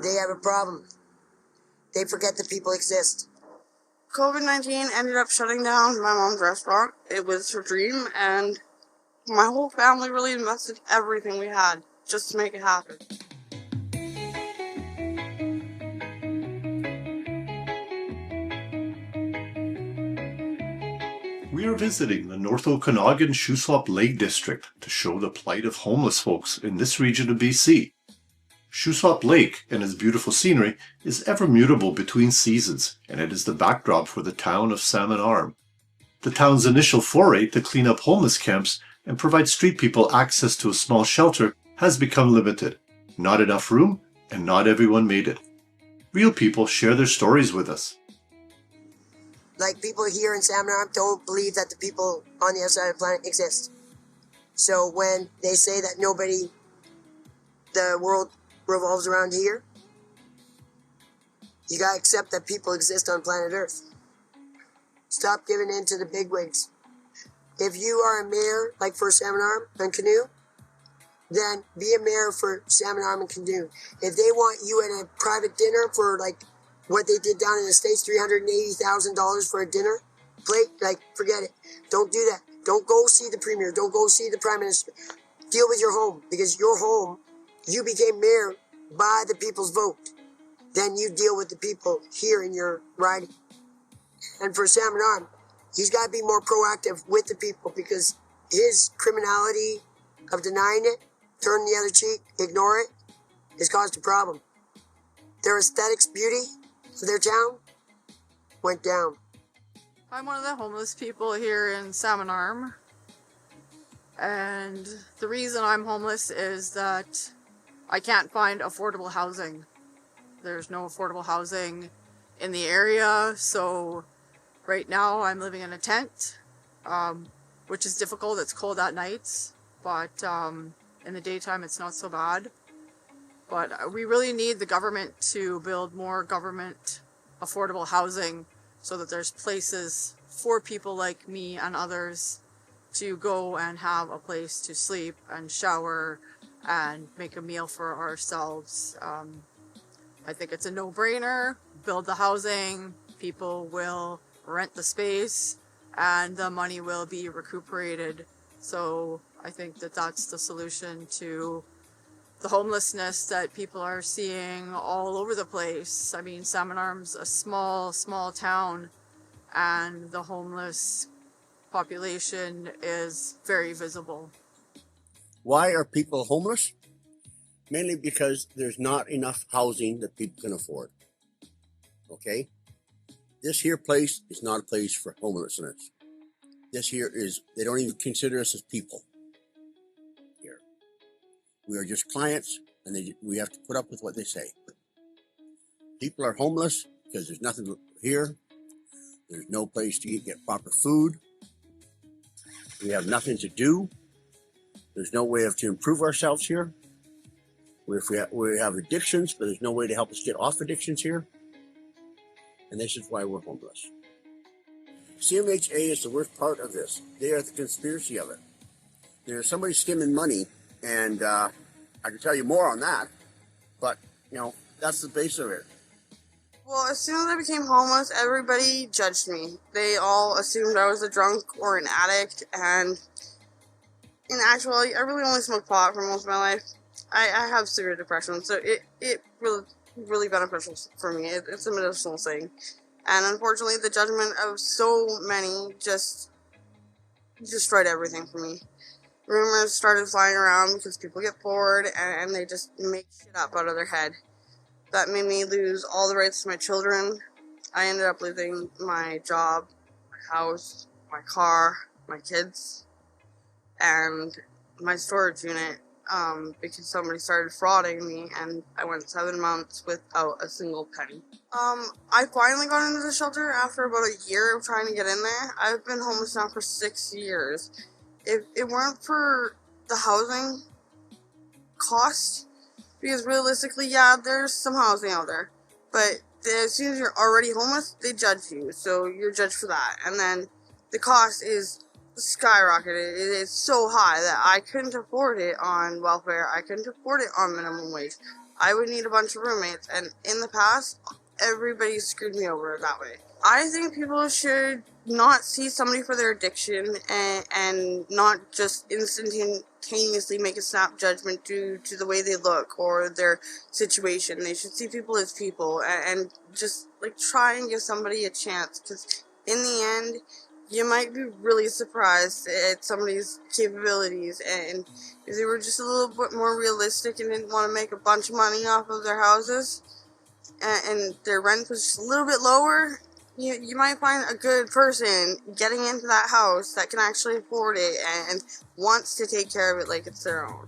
they have a problem. They forget that people exist. COVID-19 ended up shutting down my mom's restaurant. It was her dream, and my whole family really invested everything we had just to make it happen. We are visiting the North Okanagan Shuswap Lake District to show the plight of homeless folks in this region of BC. Shuswap Lake and its beautiful scenery is ever mutable between seasons, and it is the backdrop for the town of Salmon Arm. The town's initial foray to clean up homeless camps and provide street people access to a small shelter has become limited. Not enough room, and not everyone made it. Real people share their stories with us. Like, people here in Salmon Arm don't believe that the people on the other side of the planet exist. So when they say that the world revolves around here, you gotta accept that people exist on planet Earth. Stop giving in to the bigwigs. If you are a mayor, like for Salmon Arm and Canoe, then be a mayor for Salmon Arm and Canoe. If they want you at a private dinner for, like, what they did down in the States, $380,000 for a dinner plate, like, forget it. Don't do that. Don't go see the premier. Don't go see the prime minister. Deal with your home, because your home, you became mayor by the people's vote. Then you deal with the people here in your riding. And for Salmon Arm, he's got to be more proactive with the people, because his criminality of denying it, turn the other cheek, ignore it, has caused a problem. Their aesthetics, beauty of their town went down. I'm one of the homeless people here in Salmon Arm, and the reason I'm homeless is that I can't find affordable housing. There's no affordable housing in the area, so right now I'm living in a tent, which is difficult. It's cold at nights, but in the daytime it's not so bad. But we really need the government to build more government affordable housing so that there's places for people like me and others to go and have a place to sleep and shower and make a meal for ourselves. I think it's a no-brainer. Build the housing, people will rent the space, and the money will be recuperated. So I think that that's the solution to the homelessness that people are seeing all over the place. I mean, Salmon Arm's a small town, and the homeless population is very visible. Why are people homeless? Mainly because there's not enough housing that people can afford. Okay? This here place is not a place for homelessness. This here is, they don't even consider us as people. We are just clients, and we have to put up with what they say. People are homeless because there's nothing here. There's no place to get proper food. We have nothing to do. There's no way to improve ourselves here. We have addictions, but there's no way to help us get off addictions here. And this is why we're homeless. CMHA is the worst part of this. They are the conspiracy of it. There's somebody skimming money, and I can tell you more on that, but, that's the base of it. Well, as soon as I became homeless, everybody judged me. They all assumed I was a drunk or an addict, and in actuality, I really only smoked pot for most of my life. I have severe depression, so it really beneficial for me. It's a medicinal thing. And unfortunately, the judgment of so many just destroyed everything for me. Rumors started flying around because people get bored and they just make shit up out of their head. That made me lose all the rights to my children. I ended up losing my job, my house, my car, my kids, and my storage unit because somebody started frauding me, and I went 7 months without a single penny. I finally got into the shelter after about a year of trying to get in there. I've been homeless now for 6 years. If it weren't for the housing cost, because realistically, yeah, there's some housing out there, but as soon as you're already homeless, they judge you, so you're judged for that. And then the cost is skyrocketed. It is so high that I couldn't afford it on welfare. I couldn't afford it on minimum wage. I would need a bunch of roommates, and in the past, everybody screwed me over that way. I think people should not see somebody for their addiction and not just instantaneously make a snap judgment due to the way they look or their situation. They should see people as people and just like try and give somebody a chance, because in the end, you might be really surprised at somebody's capabilities, and if they were just a little bit more realistic and didn't want to make a bunch of money off of their houses and their rent was just a little bit lower, you might find a good person getting into that house that can actually afford it and wants to take care of it like it's their own.